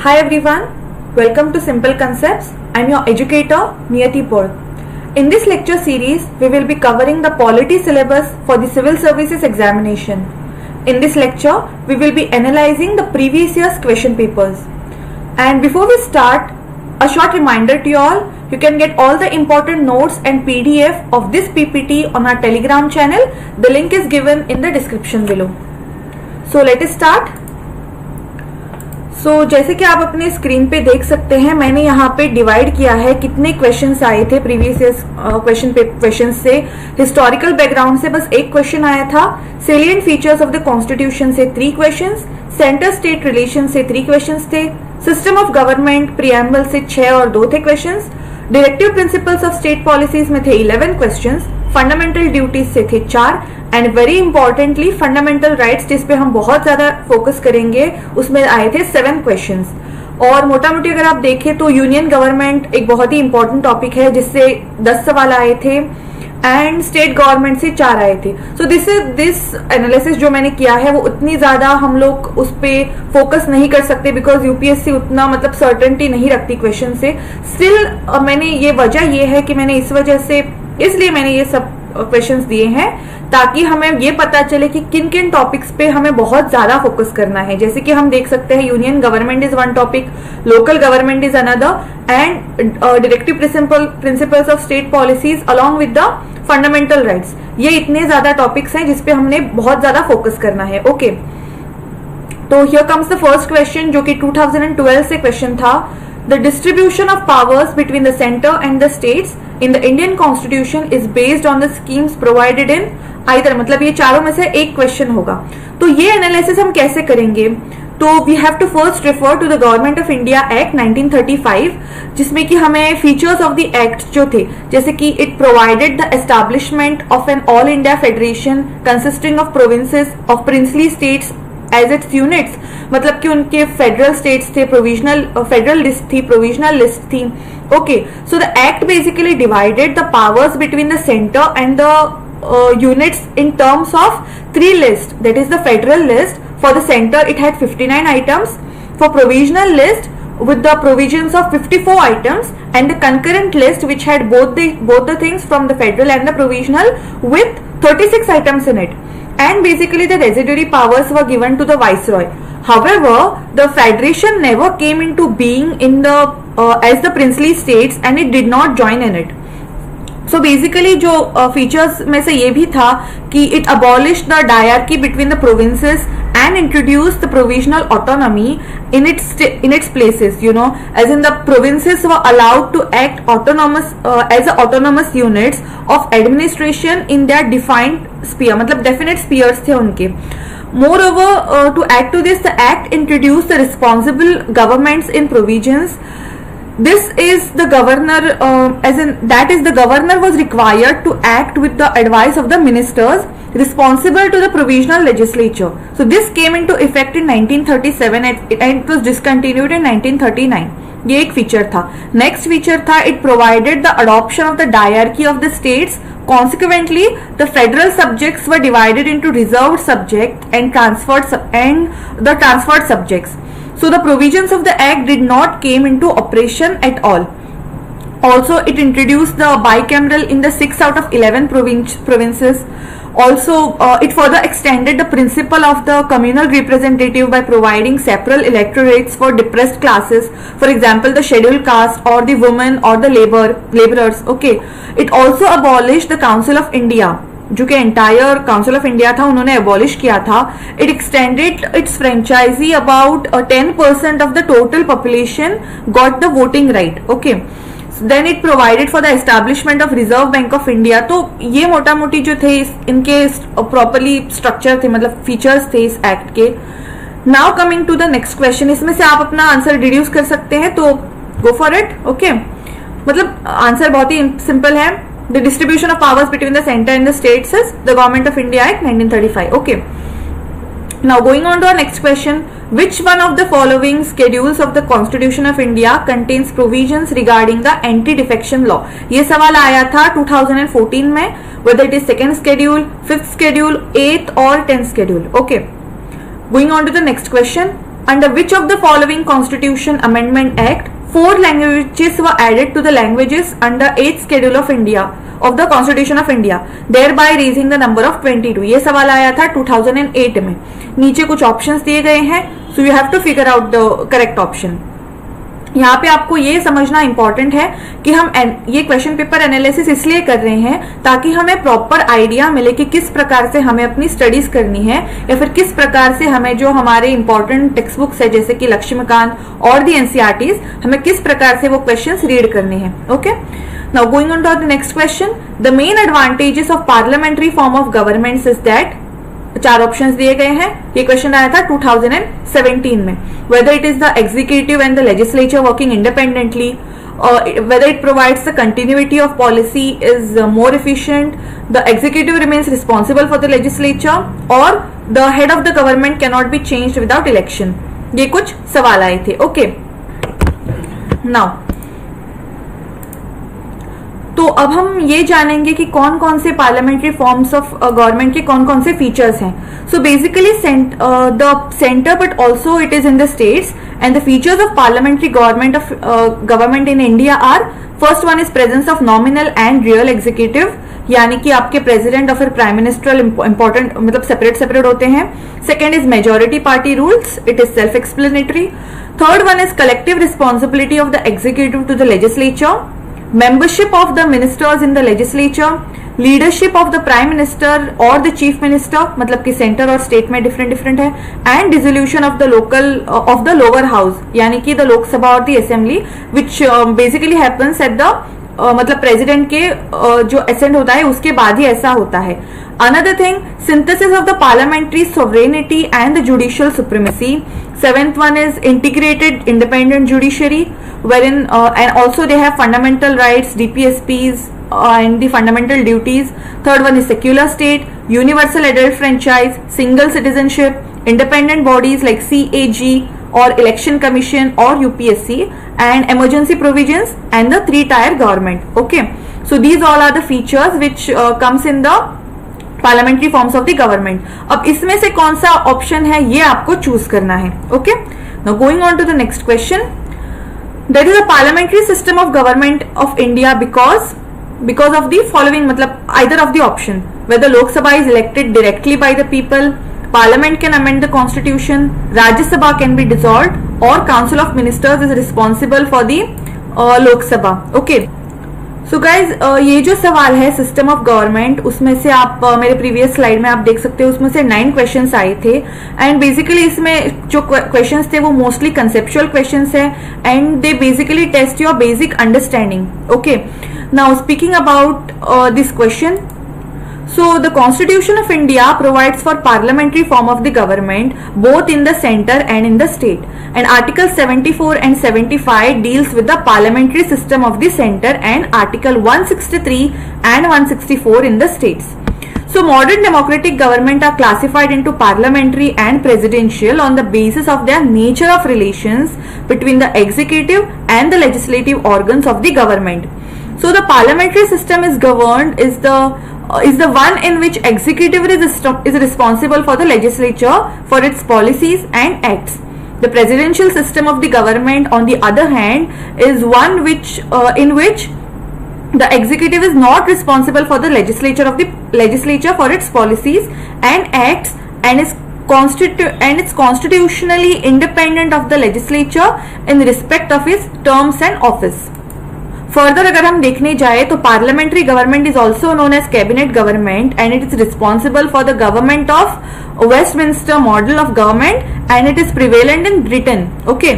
Hi everyone, welcome to Simple Concepts. I'm your educator Niyati Paul. In this lecture series, we will be covering the polity syllabus for the Civil Services examination. In this lecture, we will be analyzing the previous year's question papers. And before we start, a short reminder to you all, you can get all the important notes and PDF of this PPT on our Telegram channel. The link is given in the description below. So let us start. जैसे कि आप अपने screen पे देख सकते हैं, मैंने यहाँ पे डिवाइड किया है कितने क्वेश्चंस आए थे प्रीवियस ईयर्स क्वेश्चन से। हिस्टोरिकल बैकग्राउंड से बस एक क्वेश्चन आया था, salient features of the constitution से 3 क्वेश्चंस, सेंटर स्टेट रिलेशन से 3 क्वेश्चंस थे, सिस्टम ऑफ गवर्नमेंट प्रियम्बल से 6 और 2 थे questions, directive principles of state policies में थे 11 क्वेश्चंस, फंडामेंटल ड्यूटीज से थे 4 and very importantly fundamental rights जिस पे हम बहुत ज्यादा फोकस करेंगे उसमें आए थे 7 क्वेश्चंस। और मोटा मोटी अगर आप देखें तो यूनियन गवर्नमेंट एक बहुत ही इंपॉर्टेंट टॉपिक है जिससे 10 सवाल आए थे एंड स्टेट गवर्नमेंट से 4 आए थे। सो दिस एनालिसिस जो मैंने किया है वो उतनी ज्यादा हम लोग उस पे फोकस नहीं कर सकते बिकॉज यूपीएससी उतना मतलब सर्टेनिटी नहीं रखती क्वेश्चन से। स्टिल मैंने ये वजह ये है कि मैंने इसलिए मैंने ये सब क्वेश्चंस दिए हैं ताकि हमें ये पता चले कि किन किन टॉपिक्स पे हमें बहुत ज्यादा फोकस करना है। जैसे कि हम देख सकते हैं union government is one topic, local government is another and directive principles of state policies along with the fundamental rights. ये इतने ज्यादा टॉपिक्स हैं जिसपे हमने बहुत ज्यादा फोकस करना है। ओके, तो here comes the first question जो कि 2012 से क्वेश्चन था। The distribution of powers between the center and the states in the Indian Constitution is based on the schemes provided in either, मतलब ये चारों में से एक क्वेश्चन होगा। तो ये एनालिसिस हम कैसे करेंगे? तो we have to first refer to the government of India Act 1935 जिसमें कि हमें फीचर्स ऑफ द एक्ट जो थे जैसे कि it provided the establishment of an all India federation consisting of provinces of princely states as its units, मतलब कि उनके फेडरल स्टेट्स थे, फेडरल लिस्ट थी, प्रोविजनल लिस्ट थी। Okay, so the act basically divided the powers between the centre and the units in terms of 3 list, that is the federal list. For the centre it had 59 items, for provisional list with the provisions of 54 items and the concurrent list which had both the things from the federal and the provisional with 36 items in it. And basically the residuary powers were given to the viceroy. However, the federation never came into being in the as the princely states and it did not join in it. So basically जो features में से ये भी था कि it abolished the diarchy between the provinces and introduced the provisional autonomy in its places, you know, as in the provinces were allowed to act as autonomous units of administration in their defined sphere, मतलब definite spheres थे उनके। Moreover, to add to this, the act introduced the responsible governments in provisions. This is the governor, the governor was required to act with the advice of the ministers responsible to the provisional legislature. So this came into effect in 1937 and it was discontinued in 1939. ये एक feature था। Next feature था it provided the adoption of the diarchy of the states. Consequently, the federal subjects were divided into reserved subject and the transferred subjects. So the provisions of the act did not came into operation at all. Also, it introduced the bicameral in the 6 out of 11 provinces. Also, it further extended the principle of the communal representative by providing separate electorates for depressed classes, for example, the scheduled caste or the women or the laborers. Okay, it also abolished the Council of India. जो कि entire council of India था उन्होंने abolish किया था। It extended its franchise about 10% of the total population got the voting right. Okay, then it provided for the establishment of Reserve Bank of India. तो ये मोटा मोटी जो थे इनके प्रॉपरली स्ट्रक्चर थे, मतलब फीचर्स थे इस एक्ट के। Now coming to the next question, इसमें से आप अपना आंसर डिड्यूस कर सकते हैं, तो गो फॉर इट। ओके, मतलब आंसर बहुत ही सिंपल है। The distribution of powers between the center and the states is the Government of India Act 1935. Okay. Now going on to our next question. Which one of the following schedules of the Constitution of India contains provisions regarding the anti-defection law? ये सवाल आया था 2014 में, whether it is 2nd schedule, 5th schedule, 8th or 10th schedule. Okay. Going on to the next question. Under which of the following Constitution Amendment Act 4 languages were added to the languages under 8th Schedule of India of the Constitution of India, thereby raising the number of 22? ये सवाल आया था 2008 में. नीचे कुछ options दिए गए हैं, so you have to figure out the correct option. यहाँ पे आपको ये समझना इंपॉर्टेंट है कि हम ये क्वेश्चन पेपर एनालिसिस इसलिए कर रहे हैं ताकि हमें प्रॉपर आइडिया मिले कि किस प्रकार से हमें अपनी स्टडीज करनी है, या फिर किस प्रकार से हमें जो हमारे इंपॉर्टेंट टेक्स्ट बुक्स है जैसे कि लक्ष्मीकांत और दी एनसीईआरटीज, हमें किस प्रकार से वो क्वेश्चंस रीड करने हैं. Okay, now going on to the next question. The main advantages of parliamentary form of government is that, 4 options दिए गए हैं. ये क्वेश्चन आया था 2017 में. Whether it is the executive and the legislature working independently, whether it provides the continuity of policy is more efficient, the executive remains responsible for the legislature, or the head of the government cannot be changed without election. ये कुछ सवाल आए थे. Okay, now तो अब हम ये जानेंगे कि कौन कौन से पार्लियामेंट्री फॉर्म्स ऑफ गवर्नमेंट के कौन कौन से फीचर्स हैं. So basically the centre but also it is in the states, and the features of parliamentary government in India are, first one is presence of nominal and real executive, यानी कि आपके president और फिर prime minister important मतलब separate होते हैं. Second is majority party rules, it is self explanatory. Third one is collective responsibility of the executive to the legislature, membership of the ministers in the legislature, leadership of the prime minister or the chief minister, मतलब कि centre और state में different है, and dissolution of the lower house, यानी कि the Lok Sabha और the assembly, which basically happens at the मतलब president के जो असेंट होता है उसके बाद ही ऐसा होता है. Another thing, synthesis of the parliamentary sovereignty and the judicial supremacy. Seventh one is integrated independent judiciary, wherein and also they have fundamental rights, DPSPs, and the fundamental duties. Third one is secular state, universal adult franchise, single citizenship, independent bodies like CAG or election commission or UPSC, and emergency provisions, and the 3-tier government. Okay, so these all are the features which comes in the parliamentary forms of the government. अब इसमें से कौन सा option है ये आपको choose करना है. Okay, now going on to the next question. That is a parliamentary system of government of India because of the following, मतलब either of the option, whether Lok Sabha is elected directly by the people, parliament can amend the constitution, Rajya Sabha can be dissolved, और council of ministers is responsible for the Lok Sabha. Okay, so guys ये जो सवाल है system of government, उसमें से आप मेरे previous slide में आप देख सकते हो, उसमें से 9 क्वेश्चंस आए थे, एंड बेसिकली इसमें जो क्वेश्चंस थे वो मोस्टली कंसेप्चुअल क्वेश्चंस है, and they basically test your basic understanding. Okay, now speaking about this question. So the Constitution of India provides for parliamentary form of the government both in the center and in the state, and Article 74 and 75 deals with the parliamentary system of the center, and Article 163 and 164 in the states. So modern democratic government are classified into parliamentary and presidential on the basis of their nature of relations between the executive and the legislative organs of the government. So the parliamentary system is governed is the one in which executive is responsible for the legislature for its policies and acts. The presidential system of the government, on the other hand, is one in which the executive is not responsible for the legislature for its policies and acts, and it's constitutionally independent of the legislature in respect of its terms and office. Further अगर हम देखने जाए तो parliamentary government is also known as cabinet government, and it is responsible for the government of Westminster model of government, and it is prevalent in Britain. Okay,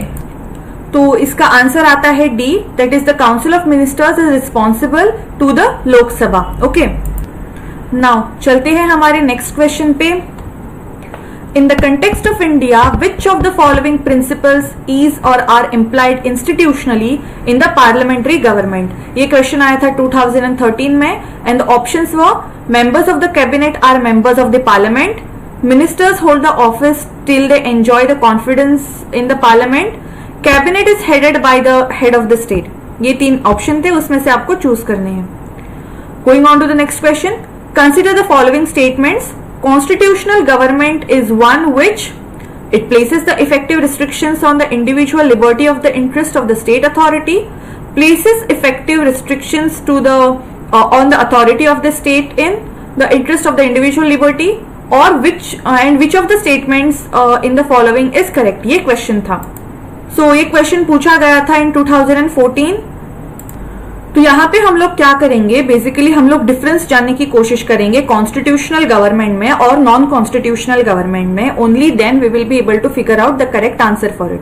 तो इसका answer आता है D, that is the council of ministers is responsible to the Lok Sabha. Okay, नाउ चलते हैं हमारे next question पे. In the context of India, which of the following principles is or are implied institutionally in the parliamentary government? ये question आया था 2013 में, and the options were: members of the cabinet are members of the parliament, ministers hold the office till they enjoy the confidence in the parliament, cabinet is headed by the head of the state. ये 3 option थे, उसमें से आपको choose करने हैं. Going on to the next question. Consider the following statements. Constitutional government is one which It places the effective restrictions on the individual liberty of the interest of the state authority, places effective restrictions to the on the authority of the state in the interest of the individual liberty, or which of the statements in the following is correct. ये question था. सो ये question पूछा गया था इन 2014. तो यहाँ पे हम लोग क्या करेंगे, बेसिकली हम लोग डिफरेंस जानने की कोशिश करेंगे कॉन्स्टिट्यूशनल गवर्नमेंट में और नॉन कॉन्स्टिट्यूशनल गवर्नमेंट में. Only then we will be able to figure out the correct answer for it.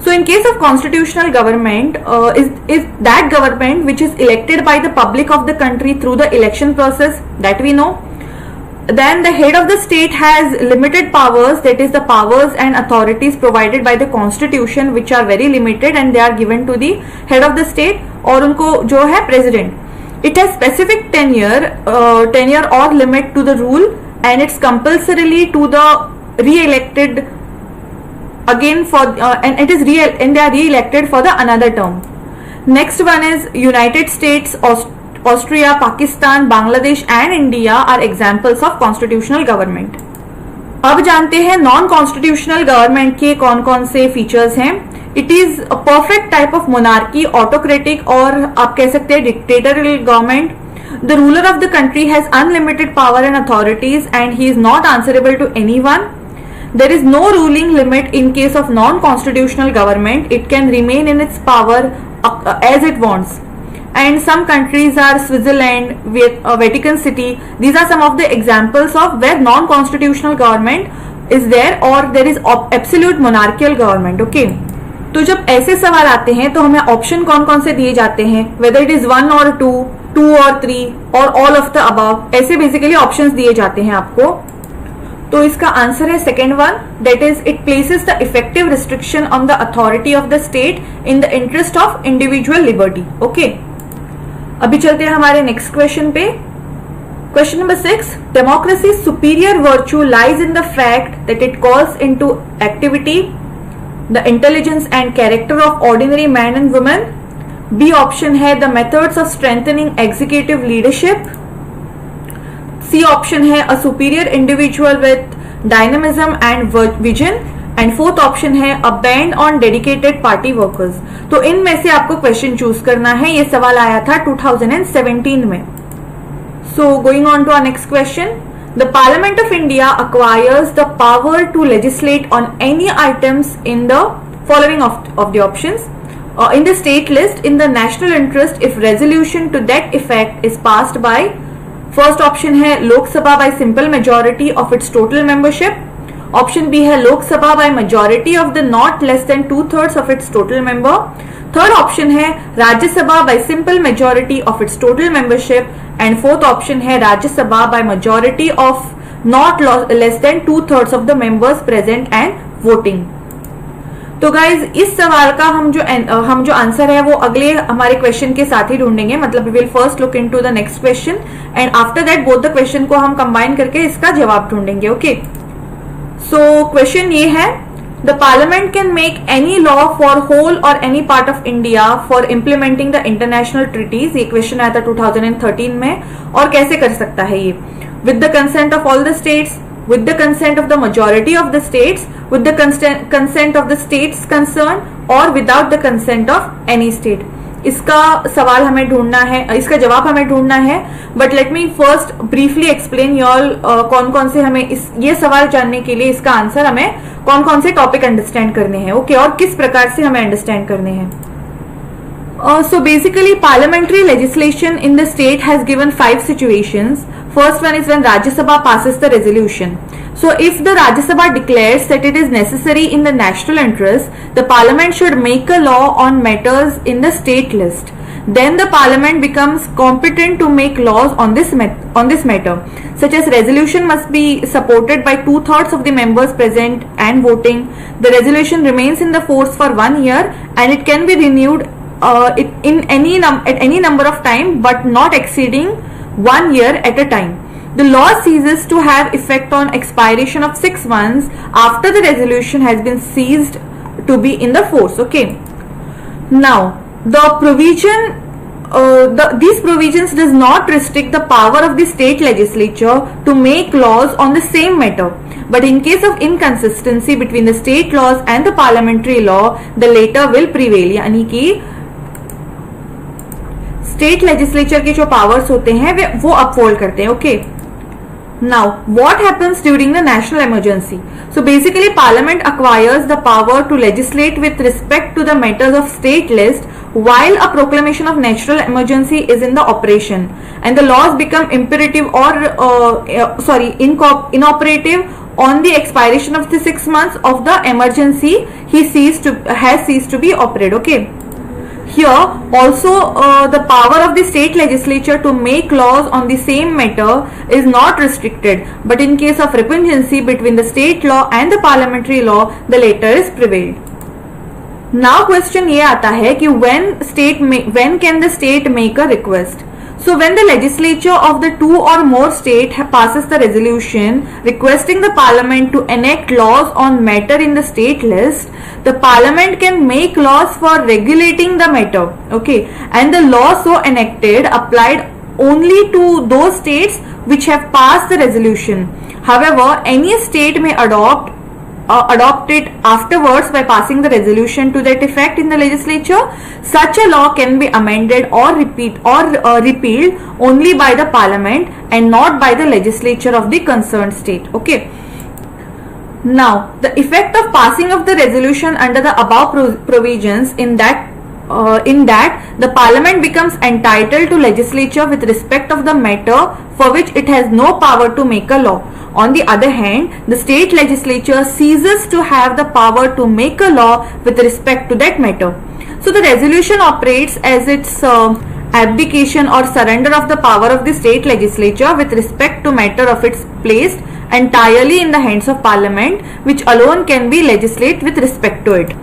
So in case of constitutional government, is that government which is elected by the public of the country through the election process, that we know. Then the head of the state has limited powers, that is the powers and authorities provided by the constitution, which are very limited and they are given to the head of the state और उनको जो है president. It has specific tenure or limit to the rule and it's compulsorily to the re-elected again for and it is real and they are re-elected for the another term. Next one is United States, Austria, Pakistan, Bangladesh and India are examples of constitutional government. अब जानते हैं non constitutional government के कौन कौन से features हैं. It is a perfect type of monarchy, autocratic और आप कह सकते हैं dictatorial government. The ruler of the country has unlimited power and authorities and he is not answerable to anyone. There is no ruling limit in case of non-constitutional government. It can remain in its power as it wants. And some countries are Switzerland, Vatican City. These are some of the examples of where non-constitutional government is there or there is absolute monarchical government. Okay. तो जब ऐसे सवाल आते हैं तो हमें option कौन कौन से दिए जाते हैं, whether it is 1 or 2, 2 or 3 or all of the above, ऐसे बेसिकली ऑप्शंस दिए जाते हैं आपको. तो इसका आंसर है second one, that is it places the effective restriction on the authority of the state in the interest of individual liberty. Okay, अभी चलते हैं हमारे नेक्स्ट क्वेश्चन पे. Question number 6, democracy superior virtue lies in the fact that it calls into activity the intelligence and character of ordinary man and women. B option है the methods of strengthening executive leadership. C option है a superior individual with dynamism and vision. And fourth option है a band on dedicated party workers. तो इनमें से आपको question choose करना है. ये सवाल आया था 2017 में. So going on to our next question. The parliament of India acquires the power to legislate on any items in the following of the options. In the state list in the national interest if resolution to that effect is passed by. First option है Lok Sabha by simple majority of its total membership. Option B है Lok Sabha by majority of the not less than 2/3 of its total member. Third option है Rajya Sabha by simple majority of its total membership. And fourth option है Rajya Sabha by majority of not less than 2/3 of the members present and voting. तो guys इस सवाल का हम जो answer है वो अगले हमारे क्वेश्चन के साथ ही ढूंढेंगे. मतलब we will first look into the next question and after that both the question को हम कंबाइन करके इसका जवाब ढूंढेंगे. ओके, सो क्वेश्चन ये है, the parliament can make any law for whole और any part of India for implementing the international treaties. ये क्वेश्चन आया था 2013 में. और कैसे कर सकता है ये? With the consent of all the states, with the consent of the majority of the states, with the consent of the states concerned or without the consent of any state. इसका सवाल हमें ढूंढना है, इसका जवाब हमें ढूंढना है. But let me first briefly explain your कौन कौन से हमें ये सवाल जानने के लिए इसका आंसर हमें कौन कौन से टॉपिक अंडरस्टैंड करने हैं. ओके, और किस प्रकार से हमें अंडरस्टैंड करने हैं. So basically parliamentary legislation in the state has given 5 situations. First one is when Rajya Sabha passes the resolution. So if the Rajya Sabha declares that it is necessary in the national interest, the parliament should make a law on matters in the state list. Then the parliament becomes competent to make laws on this matter, such as resolution must be supported by 2/3 of the members present and voting. The resolution remains in the force for 1 year and it can be renewed at any number of time but not exceeding 1 year at a time. The law ceases to have effect on expiration of 6 months after the resolution has been ceased to be in the force. Okay, now the provision these provisions does not restrict the power of the state legislature to make laws on the same matter, but in case of inconsistency between the state laws and the parliamentary law, the latter will prevail. यानी कि state legislature के जो powers होते हैं वो uphold करते हैं. Okay, now what happens during the national emergency? So basically parliament acquires the power to legislate with respect to the matters of state list while a proclamation of national emergency is in the operation, and the laws become imperative or inoperative on the expiration of the 6 months of the emergency has ceased to be operated. Okay, here also the power of the state legislature to make laws on the same matter is not restricted, but in case of repugnacy between the state law and the parliamentary law, the latter is prevailed. Now question ये आता है कि when can the state make a request? So when the legislature of the two or more state passes the resolution requesting the parliament to enact laws on matter in the state list, the parliament can make laws for regulating the matter. Okay, and the law so enacted applied only to those states which have passed the resolution. However, any state may adopt it afterwards by passing the resolution to that effect in the legislature. Such a law can be amended or repealed only by the parliament and not by the legislature of the concerned state. Okay, now the effect of passing of the resolution under the above provisions in that the parliament becomes entitled to legislature with respect of the matter for which it has no power to make a law. On the other hand, the state legislature ceases to have the power to make a law with respect to that matter. So the resolution operates as its abdication or surrender of the power of the state legislature with respect to matter of its placed entirely in the hands of parliament, which alone can be legislate with respect to it.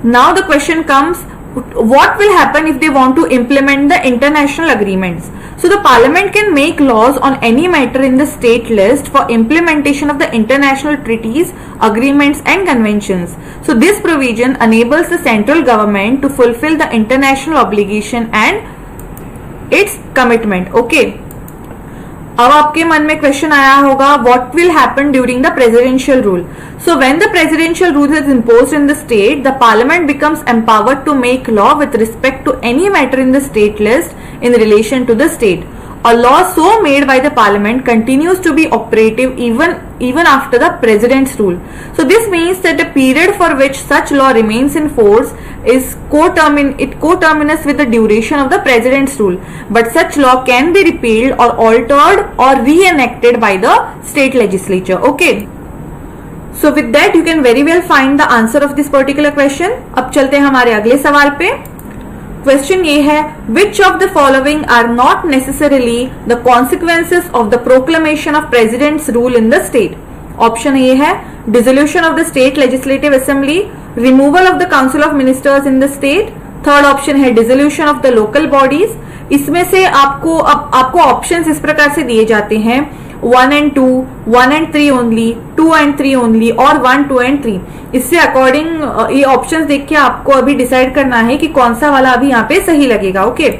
Now the question comes, what will happen if they want to implement the international agreements? So the parliament can make laws on any matter in the state list for implementation of the international treaties, agreements and conventions. So this provision enables the central government to fulfill the international obligation and its commitment. Okay, अब आपके मन में question आया होगा, what will happen during the presidential rule? So when the presidential rule is imposed in the state, the parliament becomes empowered to make law with respect to any matter in the state list in relation to the state. A law so made by the parliament continues to be operative even after the president's rule. So this means that the period for which such law remains in force is coterminous with the duration of the president's rule, but such law can be repealed or altered or reenacted by the state legislature. Okay, so with that you can very well find the answer of this particular question. अब चलते हैं हमारे अगले सवाल पे. Question ये है, which of the following are not necessarily the consequences of the proclamation of president's rule in the state? Option ये है, dissolution of the state legislative assembly, removal of the council of ministers in the state. Third option है dissolution of the local bodies. इसमें से आपको options इस प्रकार से दिए जाते हैं, 1 and 2, 1 and 3 only, 2 and 3 only और 1, 2 and 3. इससे अकॉर्डिंग ये ऑप्शंस देख के आपको अभी डिसाइड करना है कि कौन सा वाला अभी यहाँ पे सही लगेगा. Okay,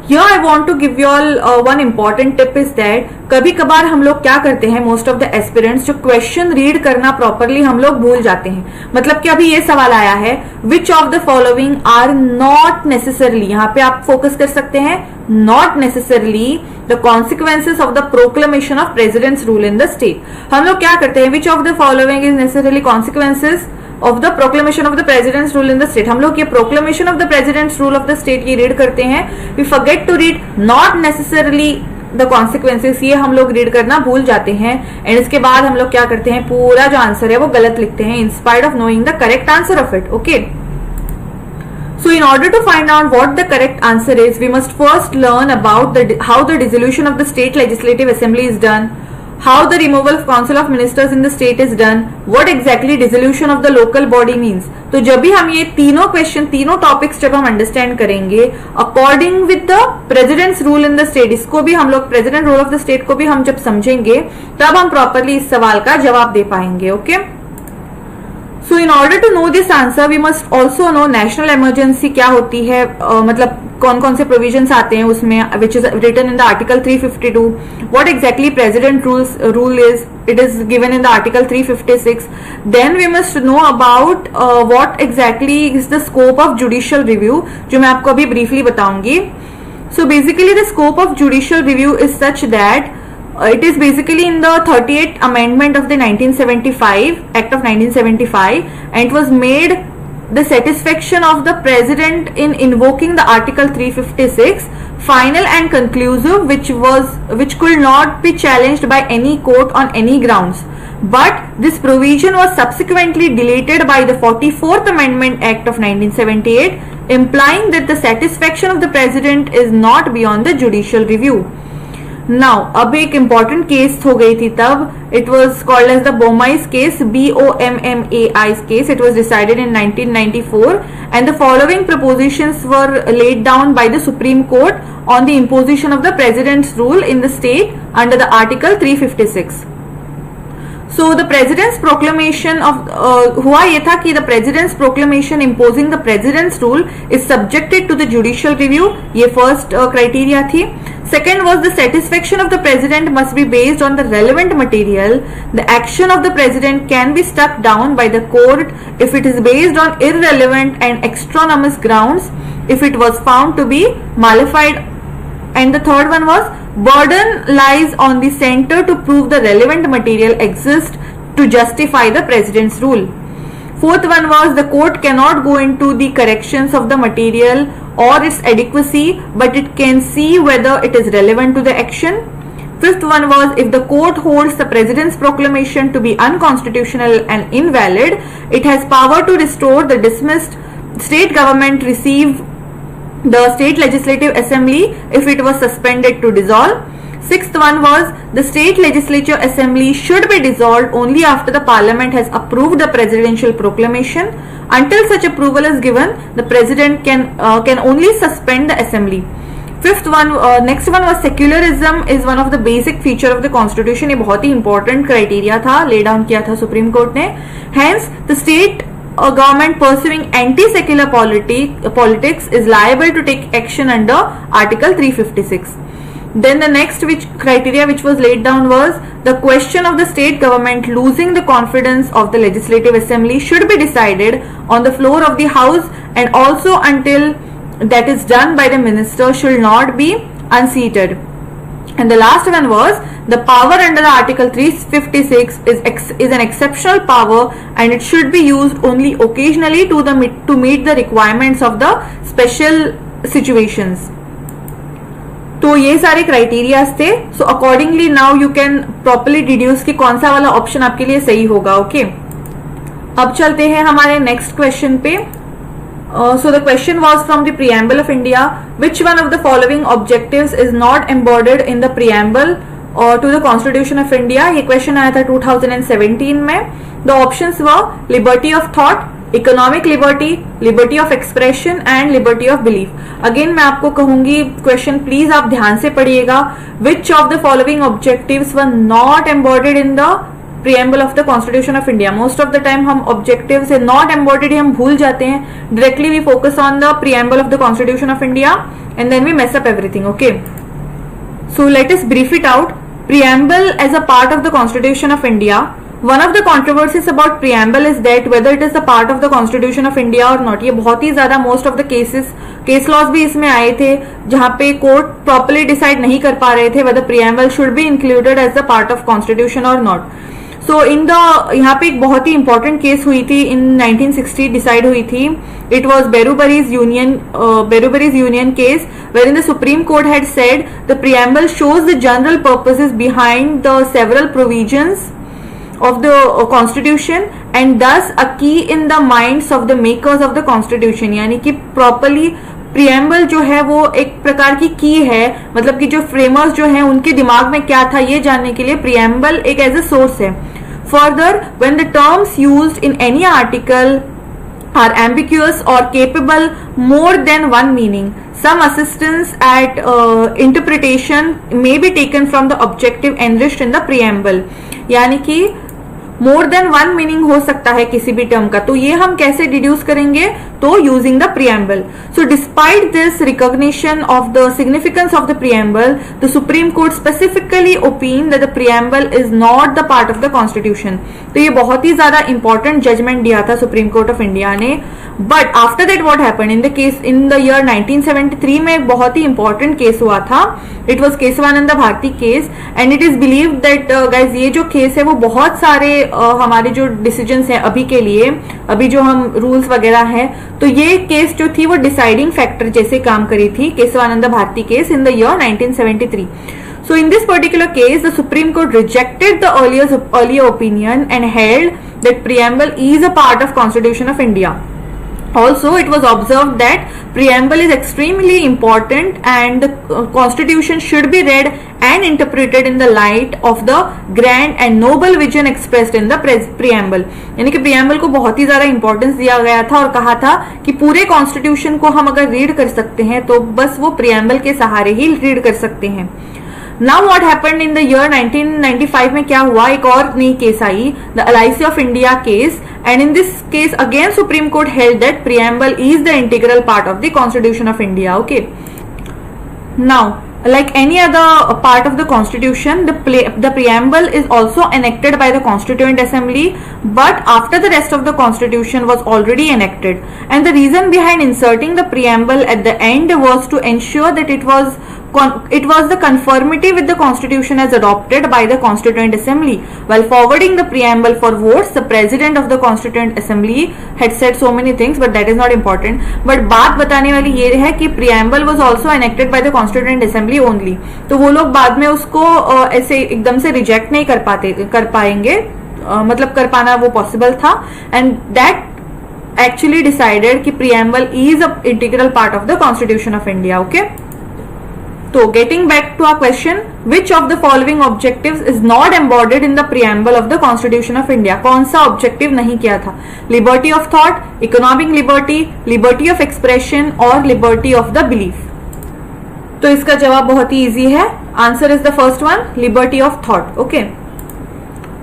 Here I want to give you all one important tip is that कभी कभार हम लोग क्या करते हैं, मोस्ट ऑफ द एस्पिरेंट्स जो क्वेश्चन रीड करना प्रॉपरली हम लोग भूल जाते हैं. मतलब कि अभी ये सवाल आया है, which of the following are not necessarily, यहाँ पे आप फोकस कर सकते हैं, not necessarily the consequences of the proclamation of president's rule in the state. हम लोग क्या करते हैं, which of the following is necessarily consequences of the proclamation of the president's rule in the state. हम लोग ये proclamation of the president's rule of the state ये read करते हैं, we forget to read not necessarily the consequences, ये हम लोग read करना भूल जाते हैं. एंड इसके बाद हम लोग क्या करते हैं, पूरा जो आंसर है वो गलत लिखते हैं in spite of knowing the correct answer of it. Okay, so in order to find out what the correct answer is, we must first learn about how the dissolution of the state legislative assembly is done, how the removal of council of ministers in the state is done, what exactly dissolution of the local body means. तो जब भी हम ये तीनों question, तीनों topics जब हम understand करेंगे according with the presidents rule in the state, इसको भी हम लोग president rule of the state को भी हम जब समझेंगे तब हम प्रॉपरली इस सवाल का जवाब दे पाएंगे. Okay, so in order to know this answer we must also know national emergency क्या होती है, मतलब कौन कौन से प्रोविजंस आते हैं उसमें, which is written in the article 352. What exactly president rule is, it is given in the article 356. Then we must know about what exactly is the scope of judicial review, जो मैं आपको अभी briefly बताऊंगी. So basically the scope of judicial review is such that it is basically in the 38th amendment of the 1975 Act of 1975, and it was made the satisfaction of the president in invoking the article 356 final and conclusive, which could not be challenged by any court on any grounds. But this provision was subsequently deleted by the 44th Amendment Act of 1978, implying that the satisfaction of the president is not beyond the judicial review. Now, अब एक important case हो गई थी तब, it was called as the Bommai's case, BOMMAI's case. It was decided in 1994, and the following propositions were laid down by the Supreme Court on the imposition of the president's rule in the state under the Article 356. So the president's proclamation of हुआ ये था कि the president's proclamation imposing the president's rule is subjected to the judicial review. ये first criteria थी. Second was the satisfaction of the president must be based on the relevant material. The action of the president can be struck down by the court if it is based on irrelevant and extraneous grounds, if it was found to be malified. And the third one was burden lies on the center to prove the relevant material exists to justify the president's rule. Fourth one was the court cannot go into the corrections of the material or its adequacy, but it can see whether it is relevant to the action. Fifth one was if the court holds the president's proclamation to be unconstitutional and invalid, it has power to restore the dismissed state government, receive the state legislative assembly if it was suspended to dissolve. Sixth one was the state legislature assembly should be dissolved only after the parliament has approved the presidential proclamation. Until such approval is given, the president can only suspend the assembly. Fifth one, next one was secularism is one of the basic feature of the constitution. ये बहुत ही important criteria था, lay down किया था Supreme court ने. Hence the state government pursuing anti-secular politics is liable to take action under Article 356. Then the next criteria which was laid down was the question of the state government losing the confidence of the legislative assembly should be decided on the floor of the house, and also until that is done by the minister should not be unseated. And the last one was the power under the Article 356 is an exceptional power, and it should be used only occasionally to meet the requirements of the special situations. तो ये सारे criterias थे. So accordingly now you can properly deduce कि कौन सा वाला option आपके लिए सही होगा. ओके, अब चलते हैं हमारे नेक्स्ट क्वेश्चन पे. So the question was from the preamble of India. Which one of the following objectives is not embodied in the preamble or to the Constitution of India? ये क्वेश्चन आया था 2017 में. The options were liberty of thought, economic liberty, liberty of expression and liberty of belief. Again मैं आपको कहूंगी question please आप ध्यान से पढ़िएगा. Which of the following objectives were not embodied in the preamble of the Constitution of India? Most of the time हम objectives से not embodied हम भूल जाते हैं. Directly we focus on the preamble of the Constitution of India and then we mess up everything. Okay, so let us brief it out. Preamble as a part of the Constitution of India. One of the controversies about preamble is that whether it is a part of the Constitution of India or not. ये बहुत ही ज्यादा most of the case laws भी इसमें आए थे जहाँ पे कोर्ट properly decide नहीं कर पा रहे थे whether preamble should be included as a part of Constitution or not. So in the यहाँ पे एक बहुत ही important case हुई थी in 1960 decide हुई थी. It was Berubari's Union case, wherein the Supreme Court had said the preamble shows the general purposes behind the several provisions of the constitution and thus a key in the minds of the makers of the constitution. यानी कि properly preamble जो है वो एक प्रकार की की है, मतलब कि जो framers जो हैं उनके दिमाग में क्या था ये जानने के लिए preamble एक as a source है. Further, when the terms used in any article are ambiguous or capable more than one meaning, some assistance at interpretation may be taken from the objective enriched in the preamble. यानी कि more than one meaning हो सकता है किसी भी term का, तो ये हम कैसे डिड्यूस करेंगे, तो using the preamble. So despite this recognition of the significance of the preamble, the Supreme Court specifically opine that the preamble is not the part of the constitution. तो ये बहुत ही ज्यादा इंपॉर्टेंट जजमेंट दिया था Supreme Court of India ने. But after that what happened in the case in the year 1973 में एक बहुत ही इंपॉर्टेंट केस हुआ था. It was Kesavananda Bharati case, and it is believe that guys ये जो केस है वो बहुत सारे हमारे जो डिसीजंस हैं अभी के लिए, अभी जो हम रूल्स वगैरह हैं, तो ये केस जो थी वो डिसाइडिंग फैक्टर जैसे काम करी थी, Kesavananda Bharati case in the year 1973. So in this particular case, the Supreme Court rejected the earlier opinion and held that preamble is a part of Constitution of India. Also, it was observed that preamble is extremely important and the constitution should be read and interpreted in the light of the grand and noble vision expressed in the preamble. यानी कि preamble को बहुत ही ज्यादा importance दिया गया था और कहा था कि पूरे कॉन्स्टिट्यूशन को हम अगर रीड कर सकते हैं तो बस वो preamble के सहारे ही रीड कर सकते हैं. Now what happened in the year 1995 में क्या हुआ, एक और नई case I, the LIC of India case, and in this case again Supreme Court held that preamble is the integral part of the Constitution of India. Okay. Now, like any other part of the Constitution, the preamble is also enacted by the Constituent Assembly, but after the rest of the Constitution was already enacted. And the reason behind inserting the preamble at the end was to ensure that it was the conformity with the Constitution as adopted by the Constituent Assembly. While forwarding the preamble for votes, the President of the Constituent Assembly had said so many things, but that is not important. But बात बताने वाली ये है कि preamble was also enacted by the Constituent Assembly only. तो वो लोग बाद में उसको ऐसे एकदम से रिजेक्ट नहीं कर पाएंगे, मतलब कर पाना वो पॉसिबल था. एंड दैट actually decided कि preamble is a integral part of the Constitution of India. Okay. So getting back to our question, which of the following objectives is not embodied in the preamble of the Constitution of India? कौन सा objective नहीं किया था? Liberty of thought, economic liberty, liberty of expression और liberty of the belief. तो इसका जवाब बहुत ही easy है. Answer is the first one, liberty of thought. Okay.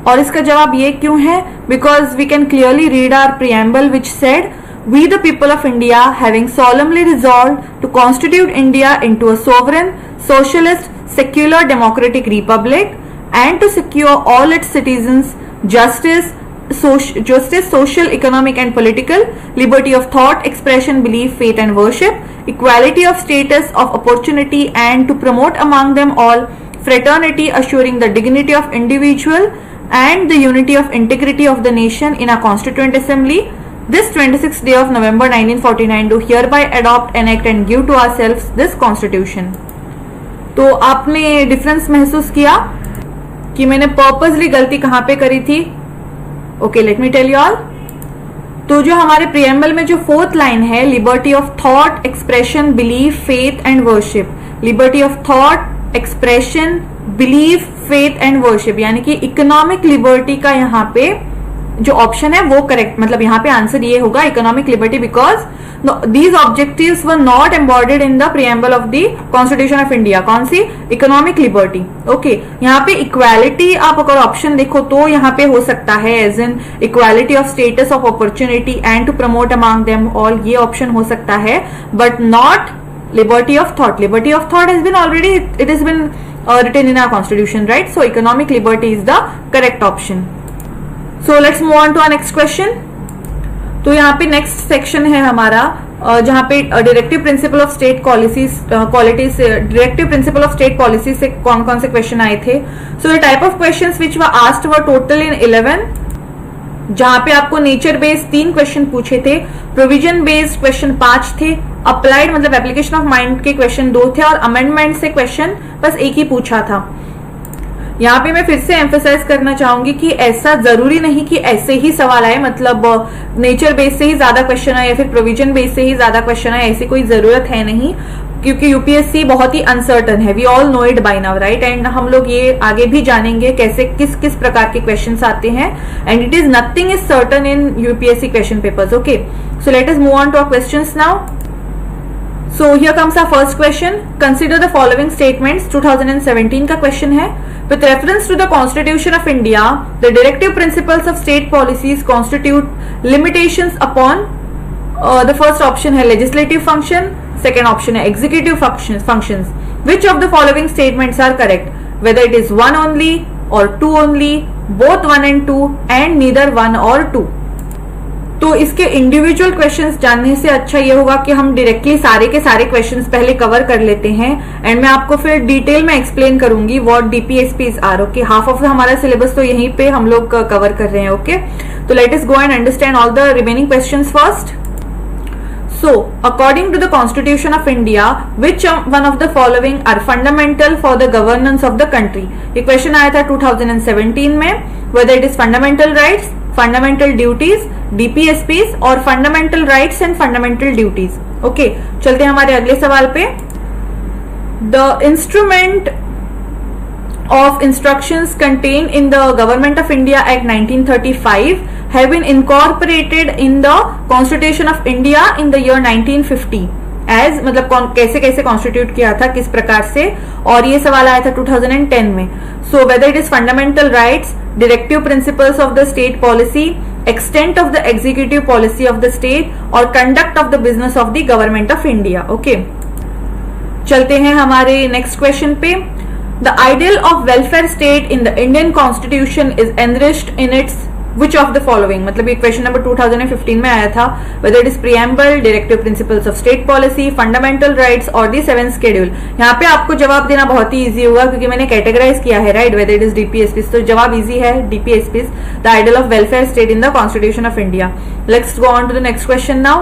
और इसका जवाब ये क्यों है? Because we can clearly read our preamble which said, we the people of India having solemnly resolved to constitute India into a sovereign, socialist, secular, democratic republic and to secure all its citizens justice, social, economic and political, liberty of thought, expression, belief, faith and worship, equality of status, of opportunity and to promote among them all fraternity, assuring the dignity of individual and the unity of integrity of the nation in a Constituent Assembly. This 26th day of November 1949 do hereby adopt, enact and give to ourselves this constitution. तो आपने difference महसूस किया कि मैंने purposely गलती कहां पे करी थी? Okay, let me tell you all. तो जो हमारे प्रियम्बल में जो फोर्थ लाइन है, liberty of thought, expression, belief, faith and worship, liberty of thought, expression, belief, faith and worship, यानी कि इकोनॉमिक लिबर्टी का यहाँ पे जो ऑप्शन है वो करेक्ट, मतलब यहाँ पे आंसर ये होगा economic liberty, because these objectives were not embroidered in the preamble of the constitution of India. कौन सी? Economic liberty. ओके, यहाँ पे इक्वालिटी आप अगर ऑप्शन देखो तो यहाँ पे हो सकता है as in equality of status, of opportunity and to promote among them all, ये ऑप्शन हो सकता है, but not liberty of thought. Liberty of thought has been already, it has been written in our constitution, right? So economic liberty is the correct option. So let's move on to our next question. तो यहाँ पे next section है हमारा जहाँ पे directive principle of state policies directive principle of state policy से कौन कौन से क्वेश्चन आए थे. So the type of questions which were asked were total in 11, जहां पे आपको नेचर बेस्ड 3 क्वेश्चन पूछे थे, प्रोविजन बेस्ड क्वेश्चन 5 थे, अप्लाइड मतलब एप्लीकेशन ऑफ माइंड के क्वेश्चन 2 थे और अमेंडमेंट से क्वेश्चन बस एक ही पूछा था. यहाँ पे मैं फिर से एम्फेसाइज करना चाहूंगी कि ऐसा जरूरी नहीं कि ऐसे ही सवाल आए, मतलब नेचर बेस से ही ज्यादा क्वेश्चन आए या फिर प्रोविजन बेस से ही ज्यादा क्वेश्चन आए, ऐसी कोई जरूरत है नहीं, क्योंकि यूपीएससी बहुत ही अनसर्टन है. We all know it by now, right? And हम लोग ये आगे भी जानेंगे कैसे किस किस प्रकार के क्वेश्चंस आते हैं, and it is nothing is certain in UPSC question papers. Okay, so let us move on to our questions now. So here comes our first question. Consider the following statements. 2017 का question है. With reference to the Constitution of India, the directive principles of state policies constitute limitations upon the first option है legislative function, second option है executive functions. Which of the following statements are correct? Whether it is one only or two only, both one and two, and neither one or two. तो इसके individual questions जानने से अच्छा ये होगा कि हम डायरेक्टली सारे के सारे क्वेश्चंस पहले कवर कर लेते हैं एंड मैं आपको फिर डिटेल में एक्सप्लेन करूंगी what DPSPs are. Okay, half of हमारा सिलेबस तो यहीं पे हम लोग कवर कर रहे हैं. ओके, तो late us go and understand all the remaining questions first. So, according to the Constitution of India, which one of the following are fundamental for the governance of the country? ये question आया था 2017 में. Whether it is fundamental rights, fundamental duties, DPSPs और fundamental rights and fundamental duties. Okay, चलते हैं हमारे अगले सवाल पे. The instrument of instructions contained in the Government of India Act 1935 have been incorporated in the Constitution of India in the year 1950 as मतलब कैसे कैसे कॉन्स्टिट्यूट किया था, किस प्रकार से, और ये सवाल आया था 2010 में. So whether it is fundamental rights, directive principles of the state policy, extent of the executive policy of the state और conduct of the business of the government of India. Okay, चलते हैं हमारे नेक्स्ट क्वेश्चन पे. The ideal of welfare state in the Indian Constitution is enriched in its which of the following? मतलब ये question number 2015 में आया था. Whether it is preamble, directive principles of state policy, fundamental rights और the 7th schedule. यहाँ पे आपको जवाब देना बहुत ही इजी होगा क्योंकि मैंने कैटेगराइज किया है, right? Whether it is DPSPs, तो जवाब इजी है. DPSPs, the ideal of welfare state in the Constitution of India. Let's go on to the next question now.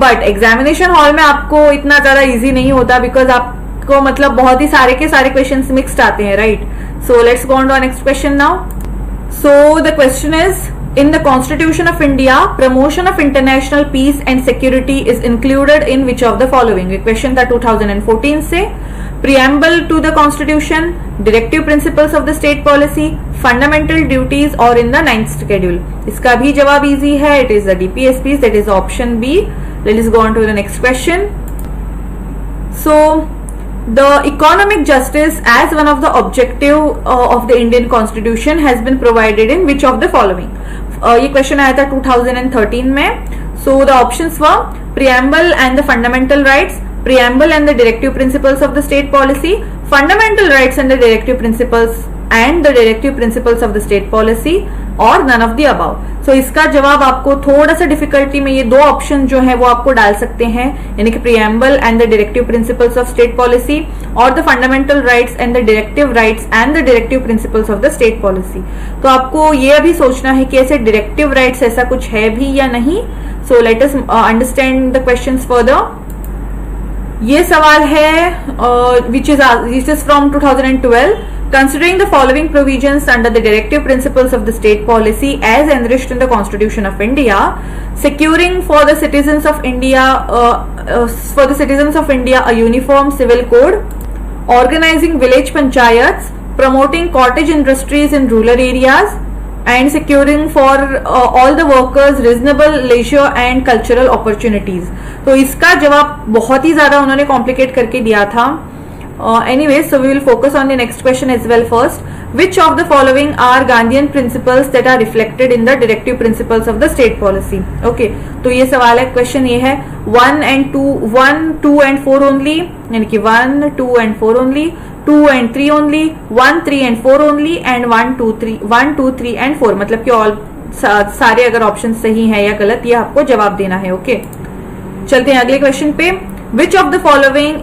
But examination hall में आपको इतना ज्यादा इजी नहीं होता बिकॉज आप को मतलब बहुत ही सारे के सारे क्वेश्चंस मिक्स्ड आते हैं, right? So let's go on to next question now. So the question is, in the constitution of India promotion of international peace and security is included in which of the following? Question था 2014 से. Preamble to the constitution, directive principles of the state policy, fundamental duties और in the 9th schedule. इसका भी जवाब easy है. It is the DPSP, that is option B. Let us go on to the next question. So the economic justice as one of the objective of the Indian Constitution has been provided in which of the following? ये question आया था 2013 में. So the options were preamble and the fundamental rights, preamble and the directive principles of the state policy, fundamental rights and the directive principles and the directive principles of the state policy और none of the above. So इसका जवाब आपको थोड़ा सा difficulty में ये दो option जो है वो आपको डाल सकते हैं, यानी कि preamble and the directive principles of state policy और the fundamental rights and the directive rights and the directive principles of the state policy. तो आपको ये अभी सोचना है कि ऐसे डायरेक्टिव राइट्स ऐसा कुछ है भी या नहीं. सो let us understand the questions further. ये सवाल है which is from 2012. Considering the following provisions under the directive principles of the state policy as enriched in the Constitution of India, securing for the citizens of India a uniform civil code, organizing village panchayats, promoting cottage industries in rural areas, and securing for all the workers reasonable leisure and cultural opportunities. तो इसका जवाब बहुत ही ज्यादा उन्होंने complicate करके दिया था. Anyways, so we will focus on the next question as well first. Which of the following are Gandhian principles that are reflected in the directive principles of the state policy? Okay, तो ये सवाल है, question ये है 1 and 2 and 4 only, यानी कि 1, 2 and 4 only, 2 and 3 only, 1, 3 and 4 only, and 1, 2, 3 and 4. मतलब कि ऑल सारे अगर ऑप्शन सही है या गलत ये आपको जवाब देना है. ओके, चलते हैं अगले क्वेश्चन पे. Which of the following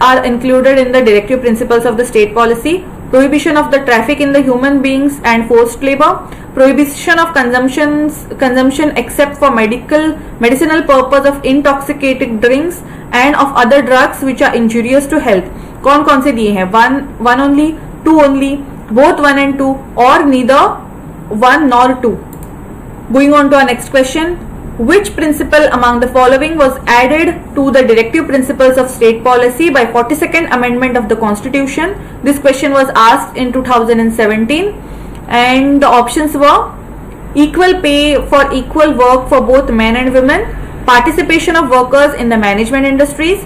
are included in the directive principles of the state policy? Prohibition of the traffic in the human beings and forced labor, prohibition of consumption except for medicinal purpose of intoxicating drinks and of other drugs which are injurious to health. कौन कौन से दिए हैं? 1 only, 2 only, both 1 and 2 or neither 1 nor 2. Going on to our next question. Which principle among the following was added to the directive principles of state policy by 42nd amendment of the Constitution? This question was asked in 2017 and the options were equal pay for equal work for both men and women, participation of workers in the management industries,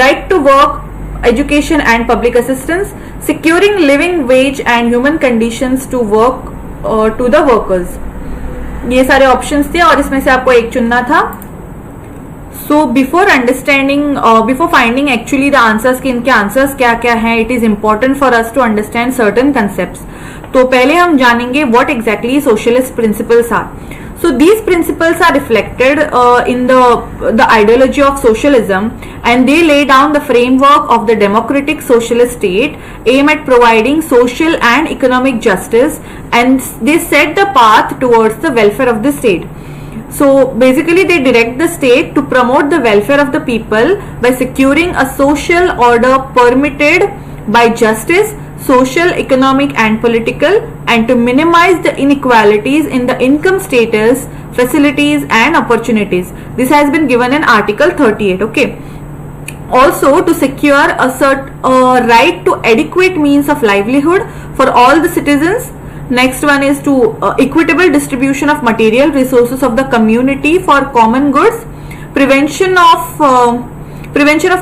right to work, education and public assistance, securing living wage and human conditions to work to the workers. ये सारे options थे और इसमें से आपको एक चुनना था. So before understanding, before finding actually the answers कि इनके आंसर्स क्या क्या हैं, it is important for us to understand certain concepts. तो पहले हम जानेंगे what exactly socialist principles are. So these principles are reflected in the ideology of socialism, and they lay down the framework of the democratic socialist state, aim at providing social and economic justice, and they set the path towards the welfare of the state. So basically they direct the state to promote the welfare of the people by securing a social order permitted by justice, social, economic and political, and to minimize the inequalities in the income status, facilities and opportunities. This has been given in Article 38. Okay. Also to secure a right to adequate means of livelihood for all the citizens. Next one is to equitable distribution of material resources of the community for common goods, prevention of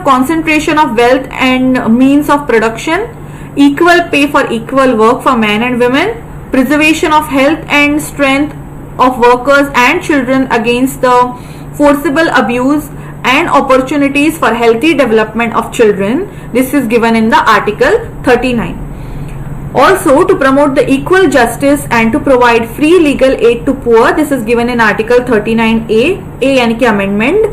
concentration of wealth and means of production, equal pay for equal work for men and women, preservation of health and strength of workers and children against the forcible abuse, and opportunities for healthy development of children. This is given in the Article 39. Also to promote the equal justice and to provide free legal aid to poor. This is given in Article 39A, A यानी कि amendment.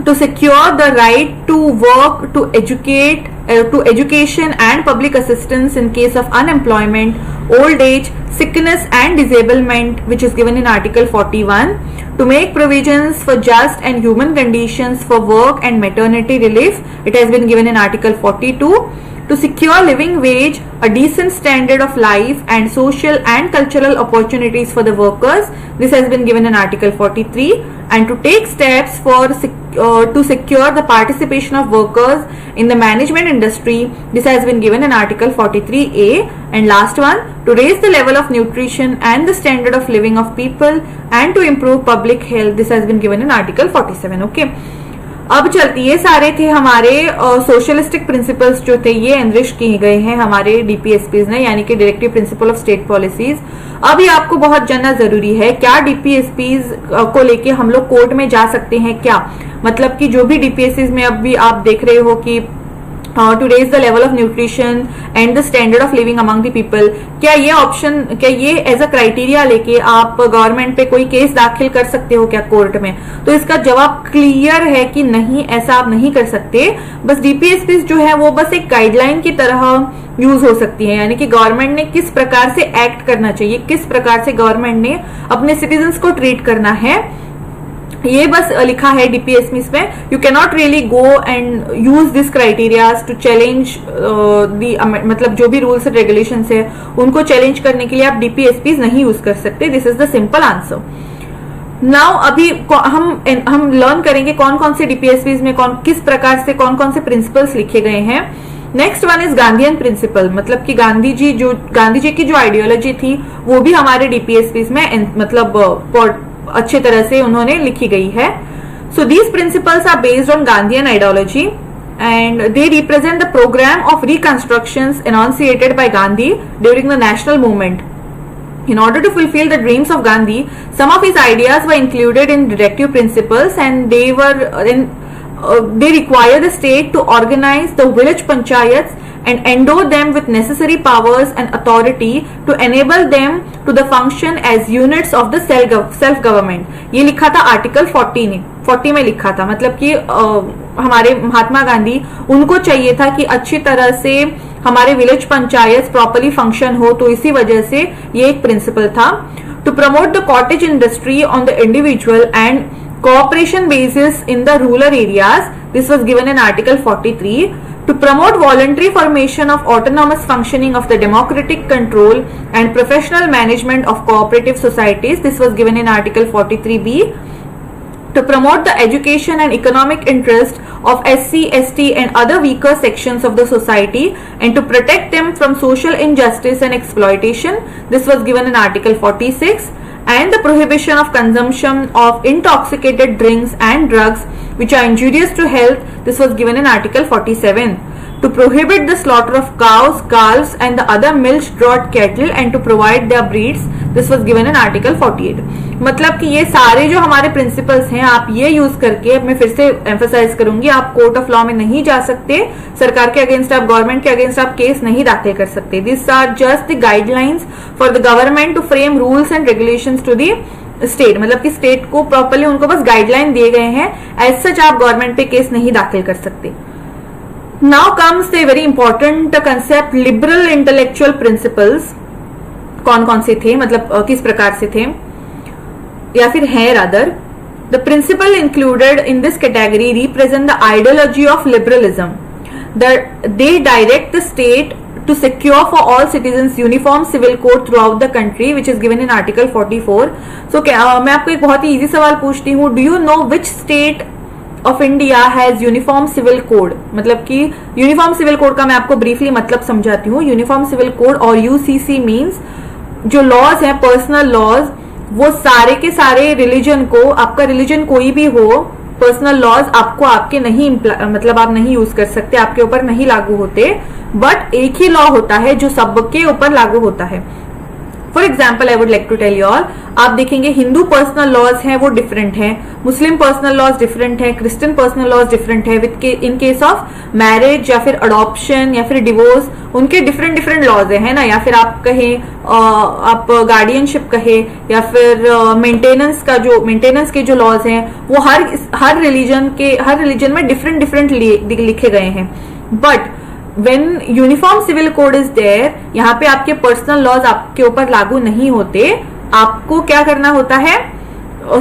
To secure the right to work, to educate, to education and public assistance in case of unemployment, old age, sickness and disablement, which is given in Article 41. To make provisions for just and human conditions for work and maternity relief, it has been given in Article 42. To secure living wage, a decent standard of life and social and cultural opportunities for the workers. This has been given in Article 43. And to take steps for to secure the participation of workers in the management industry. This has been given in Article 43A. And last one, to raise the level of nutrition and the standard of living of people and to improve public health. This has been given in Article 47. Okay. अब चलती ये सारे थे हमारे socialistic principles जो थे, ये enrich किए गए हैं हमारे डीपीएसपीज ने, यानी कि directive principle of state policies. अब ये आपको बहुत जानना जरूरी है, क्या डीपीएसपीज को लेके हम लोग कोर्ट में जा सकते हैं क्या? मतलब कि जो भी डीपीएसपीज में अब भी आप देख रहे हो कि to raise the level of nutrition and the standard of living among the people, क्या ये ऑप्शन, क्या ये एज अ क्राइटेरिया लेके आप गवर्नमेंट पे कोई केस दाखिल कर सकते हो क्या कोर्ट में? तो इसका जवाब क्लियर है कि नहीं, ऐसा आप नहीं कर सकते. बस डीपीएसपी जो है वो बस एक गाइडलाइन की तरह यूज हो सकती है, यानी कि गवर्नमेंट ने किस प्रकार से एक्ट करना चाहिए, किस प्रकार से गवर्नमेंट ने अपने सिटीजन्स को ट्रीट करना है, ये बस लिखा है डीपीएसपी में. You can not really go and use this criterias to challenge the, मतलब जो भी रूल्स एंड रेगुलेशंस है उनको चैलेंज करने के लिए आप डीपीएसपी नहीं यूज कर सकते. This is the simple answer. Now अभी हम लर्न करेंगे कौन कौन से डीपीएसपी में किस प्रकार से कौन कौन से प्रिंसिपल्स लिखे गए हैं. Next one is Gandhian principle, मतलब कि गांधी जी की जो आइडियोलॉजी थी वो भी हमारे डीपीएसपी में मतलब अच्छे तरह से उन्होंने लिखी गई है. So these principles are based on Gandhian ideology and they represent the programme of reconstructions enunciated by Gandhi during the national movement. In order to fulfill the dreams of Gandhi, some of his ideas were included in directive principles, and they require the state to organize the village panchayats and endow them with necessary powers and authority to enable them to the function as units of the self government. ये लिखा था article 40 में लिखा था, मतलब कि हमारे महात्मा गांधी, उनको चाहिए था कि अच्छी तरह से हमारे विलेज पंचायत प्रॉपरली फंक्शन हो, तो इसी वजह से ये एक प्रिंसिपल था. To promote the cottage industry on the individual and cooperation basis in the rural areas. This was given in Article 43. To promote voluntary formation of autonomous functioning of the democratic control and professional management of cooperative societies. This was given in Article 43B. To promote the education and economic interest of SC, ST and other weaker sections of the society and to protect them from social injustice and exploitation. This was given in Article 46. and the prohibition of consumption of intoxicated drinks and drugs which are injurious to health. This was given in Article 47. To prohibit the slaughter of cows, calves and the other milk-draught cattle and to provide their breeds. This was given in Article 48. मतलब कि ये सारे जो हमारे principles हैं, आप ये use करके, मैं फिर से एम्फसाइज करूंगी, आप कोर्ट ऑफ लॉ में नहीं जा सकते, सरकार के अगेंस्ट आप, गवर्नमेंट के अगेंस्ट आप केस नहीं दाखिल कर सकते. This are just the guidelines for the government to frame rules and regulations to the state. मतलब कि स्टेट को प्रॉपरली उनको बस गाइडलाइन दिए गए हैं, एज सच आप गवर्नमेंट पे केस नहीं दाखिल कर सकते. Now comes the very important concept, liberal intellectual principles. कौन कौन से थे, मतलब किस प्रकार से थे या फिर हैं rather. The principle included in this category represent the ideology of liberalism. They direct the state to secure for all citizens uniform civil code throughout the country, which is given in Article 44. So मैं आपको एक बहुत ही easy सवाल पूछती हूँ. Do you know which state of India has uniform civil code? मतलब कि uniform civil code का मैं आपको ब्रीफली मतलब समझाती हूँ. यूनिफॉर्म सिविल कोड और यूसीसी मींस जो लॉज हैं, पर्सनल लॉज, वो सारे के सारे रिलीजन को, आपका रिलीजन कोई भी हो, पर्सनल लॉज आपको आपके नहीं, मतलब आप नहीं यूज कर सकते, आपके ऊपर नहीं लागू होते, बट एक ही लॉ होता है जो सबके ऊपर लागू होता है. For example I would like to tell you all, आप देखेंगे हिंदू पर्सनल लॉज हैं वो डिफरेंट हैं, मुस्लिम पर्सनल लॉज डिफरेंट है, क्रिश्चियन पर्सनल लॉज डिफरेंट है. इन केस ऑफ मैरिज या फिर अडॉप्शन या फिर डिवोर्स, उनके डिफरेंट डिफरेंट लॉज है ना. या फिर आप कहें, आप गार्डियनशिप कहे, या फिर मेंटेनेंस के जो लॉज हैं वो हर रिलीजन में डिफरेंट डिफरेंट लिखे गए हैं. But When uniform civil code is there, यहाँ पे आपके पर्सनल लॉज आपके ऊपर लागू नहीं होते. आपको क्या करना होता है,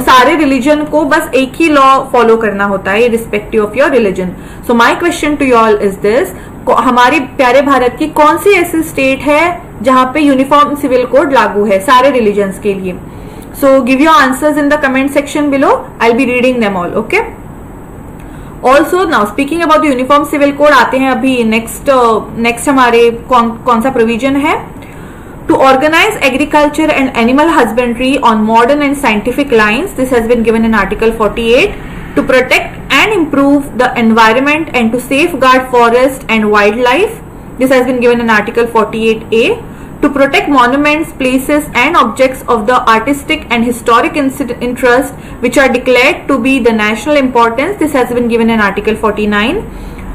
सारे रिलीजन को बस एक ही लॉ फॉलो करना होता है, respective of your religion. So my question to you all is this, हमारे प्यारे भारत की कौन सी ऐसी स्टेट है जहां पे यूनिफॉर्म सिविल कोड लागू है सारे रिलीजन्स के लिए? So give your answers in the comment section below, I will be reading them all. Okay. Also now speaking about uniform civil code, आते हैं अभी नेक्स्ट हमारे कौन सा प्रोविजन है. To organise agriculture and animal husbandry on modern and scientific lines, this has been given in article 48. To protect and improve the environment and to safeguard forest and wildlife, this has been given in article 48A. To protect monuments, places and objects of the artistic and historic interest which are declared to be the national importance, this has been given in Article 49.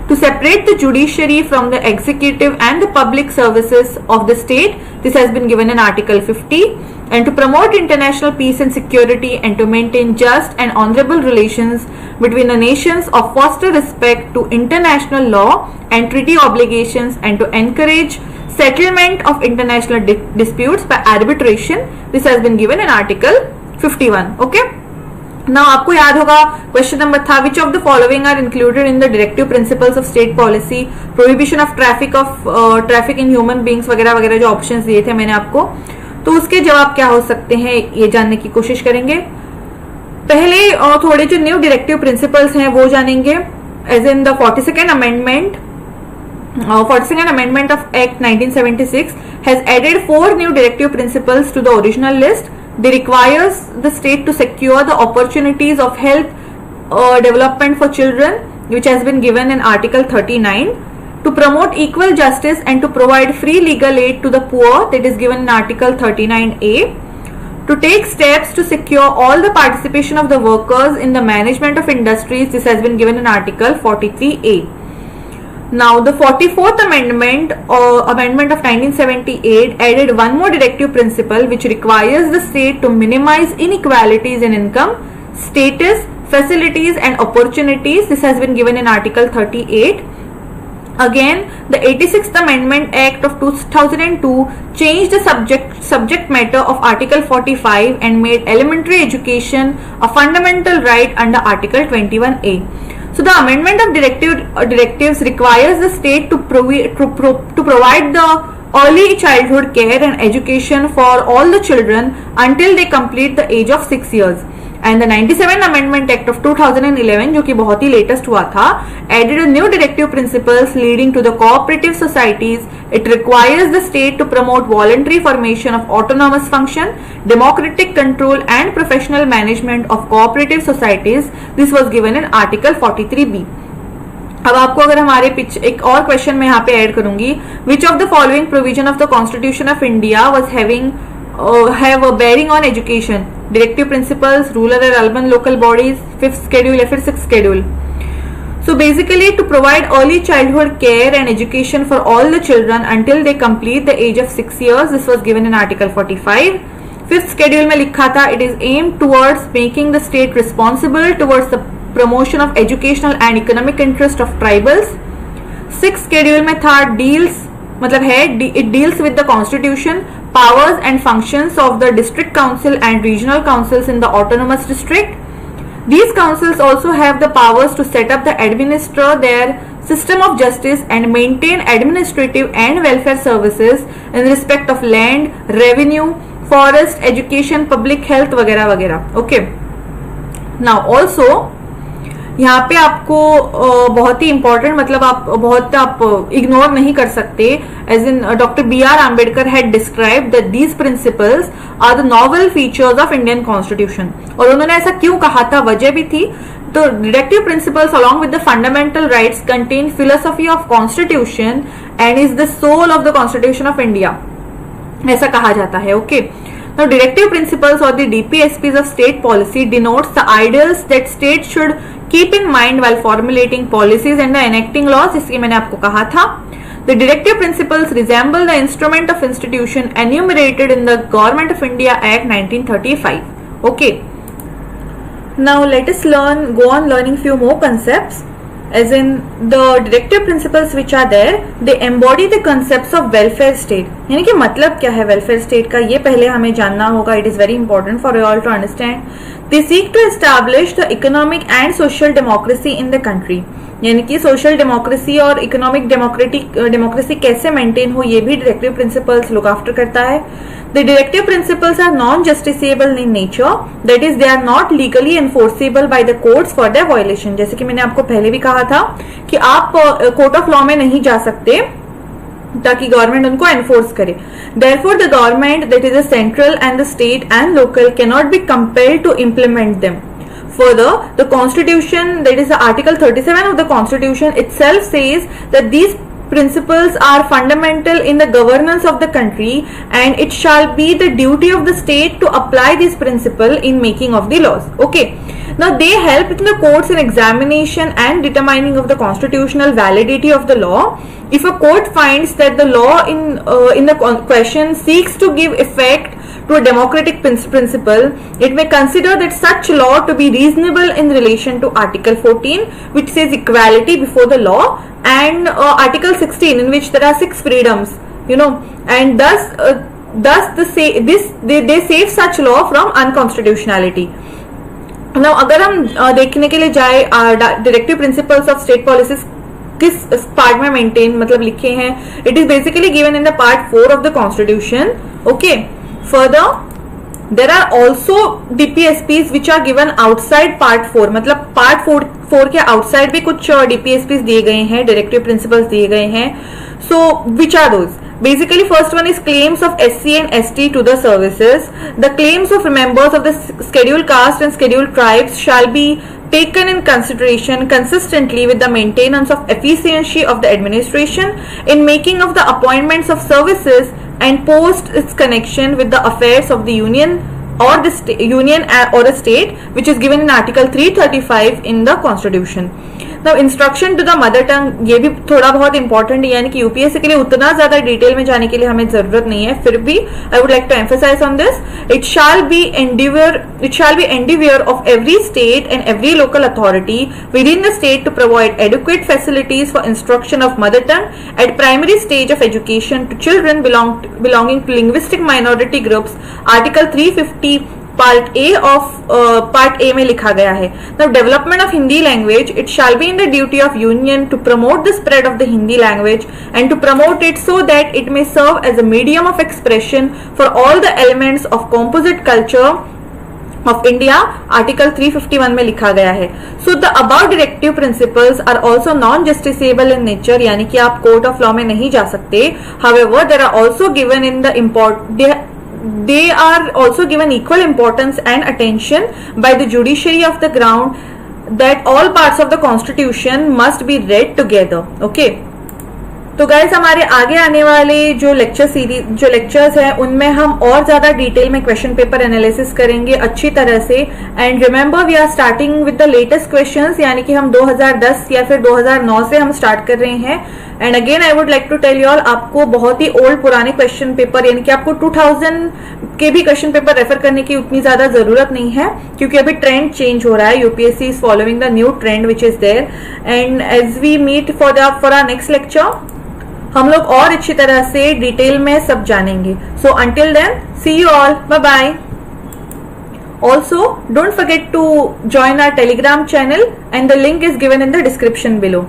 To separate the judiciary from the executive and the public services of the state, this has been given in Article 50. And to promote international peace and security and to maintain just and honorable relations between the nations, of foster respect to international law and treaty obligations, and to encourage settlement of international disputes by arbitration, this has been given in Article 51. Okay. Now आपको याद होगा question number था, which of the following are included in the directive principles of state policy, prohibition of traffic in human beings वगैरह वगैरह जो options दिए थे मैंने आपको, तो उसके जवाब क्या हो सकते हैं ये जानने की कोशिश करेंगे. पहले थोड़े जो न्यू डायरेक्टिव प्रिंसिपल्स हैं वो जानेंगे. As in the 42nd amendment of Act 1976 has added 4 new directive principles to the original list. They requires the state to secure the opportunities of health development for children, which has been given in Article 39. To promote equal justice and to provide free legal aid to the poor, that is given in Article 39A. To take steps to secure all the participation of the workers in the management of industries, this has been given in Article 43A. Now the 44th amendment of 1978 added one more directive principle which requires the state to minimize inequalities in income, status, facilities and opportunities. This has been given in Article 38. Again, the 86th Amendment Act of 2002 changed the subject matter of Article 45 and made elementary education a fundamental right under Article 21A. So the amendment of directives requires the state to provide the early childhood care and education for all the children until they complete the age of 6 years. And the 97 amendment act of 2011 जो कि बहुत ही latest हुआ था, added a new directive principles leading to the cooperative societies. It requires the state to promote voluntary formation of autonomous function, democratic control and professional management of cooperative societies. This was given in article 43B. अब आपको अगर हमारे एक और question में यहाँ पे add करूंगी, which of the following provision of the constitution of India was have a bearing on education? Directive principles, rural और urban local bodies, 5th schedule या फिर 6th schedule. So basically to provide early childhood care and education for all the children until they complete the age of 6 years. This was given in Article 45. 5th schedule में लिखा था, it is aimed towards making the state responsible towards the promotion of educational and economic interest of tribals. 6th schedule में था, deals मतलब है it deals with the constitution, powers and functions of the district council and regional councils in the autonomous district. These councils also have the powers to set up the administer their system of justice and maintain administrative and welfare services in respect of land, revenue, forest, education, public health वगैरह वगैरह. Okay. Now also यहाँ पे आपको बहुत ही important मतलब आप ignore नहीं कर सकते, as in doctor B.R. Ambedkar had described that these principles are the novel features of Indian constitution. और उन्होंने ऐसा क्यों कहा था, वजह भी थी. तो directive principles along with the fundamental rights contain philosophy of constitution and is the soul of the constitution of India, ऐसा कहा जाता है. Okay. Now, directive principles or the DPSPs of state policy denotes the ideals that states should keep in mind while formulating policies and enacting laws. इसलिए मैंने आपको कहा था. The directive principles resemble the instrument of institution enumerated in the Government of India Act 1935. Okay. Now let us go on learning few more concepts. As in the directive principles which are there, they embody the concepts of welfare state. यानी कि मतलब क्या है welfare state का, ये पहले हमें जानना होगा. It is very important for you all to understand. They seek to establish the economic and social democracy in the country. यानी कि सोशल डेमोक्रेसी और इकोनॉमिक डेमोक्रेसी कैसे मेंटेन हो, ये भी डायरेक्टिव प्रिंसिपल्स लुक आफ्टर करता है. The directive principles are non justiciable in nature, that is they are not legally enforceable by the courts for their violation. जैसे कि मैंने आपको पहले भी कहा था कि आप कोर्ट ऑफ लॉ में नहीं जा सकते ताकि गवर्नमेंट उनको एनफोर्स करे. Therefore, the government, that is the central and the state and local, cannot be compelled to implement them. Further, the Constitution, that is the Article 37 of the Constitution itself says that these principles are fundamental in the governance of the country and it shall be the duty of the state to apply this principle in making of the laws. Okay. Now they help in the courts in examination and determining of the constitutional validity of the law. If a court finds that the law in the question seeks to give effect to a democratic principle, it may consider that such law to be reasonable in relation to Article 14, which says equality before the law, and Article 16, in which there are 6 freedoms, and thus they save such law from unconstitutionality. Now, अगर हम देखने के लिए जाए directive principles of state policies किस part में maintain मतलब लिखे हैं, it is basically given in the part 4 of the constitution. Okay. Further there are also DPSPs which are given outside part 4, मतलब पार्ट 4 के आउटसाइड भी कुछ डीपीएसपीज दिए गए हैं, डायरेक्टिव प्रिंसिपल्स दिए गए हैं. So which are those? Basically, first one is claims of SC and ST to the services. The claims of members of the scheduled caste and scheduled tribes shall be taken in consideration consistently with the maintenance of efficiency of the administration in making of the appointments of services and post its connection with the affairs of the union or the union or a state, which is given in Article 335 in the Constitution. Now, instruction to the mother tongue, ये भी थोड़ा बहुत important है, यानी कि UPSC के लिए उतना ज्यादा डिटेल में जाने के लिए हमें जरूरत नहीं है, फिर भी I would like to emphasise on this. It shall be endeavor of every state and every local authority within the state to provide adequate facilities for instruction of mother tongue at primary stage of education to children belonging to linguistic minority groups. Article 350 part A में लिखा गया है. Now, development of Hindi language, it shall be in the duty of union to promote the spread of the Hindi language and to promote it so that it may serve as a medium of expression for all the elements of composite culture of India article 351 में लिखा गया है। So the about directive principles are also non justiciable in nature, यानी कि आप court of law में नहीं जा सकते। However there are also given in the they are also given equal importance and attention by the judiciary of the ground that all parts of the constitution must be read together. Okay, तो guys हमारे आगे आने वाले जो lectures हैं उनमें हम और ज्यादा डिटेल में क्वेश्चन पेपर एनालिसिस करेंगे अच्छी तरह से। And remember we are starting with the latest questions, यानी कि हम 2010 या फिर 2009 से हम स्टार्ट कर रहे हैं। And again I would like to tell you all, आपको बहुत ही ओल्ड पुराने क्वेश्चन पेपर यानी कि आपको 2000 के भी क्वेश्चन पेपर रेफर करने की उतनी ज्यादा जरूरत नहीं है, क्योंकि अभी ट्रेंड चेंज हो रहा है। UPSC is following the new trend which is there. And as we meet for our next lecture, हम लोग और अच्छी तरह से डिटेल में सब जानेंगे। So until then, see you all, bye bye. Also don't forget to join our Telegram channel and the link is given in the description below.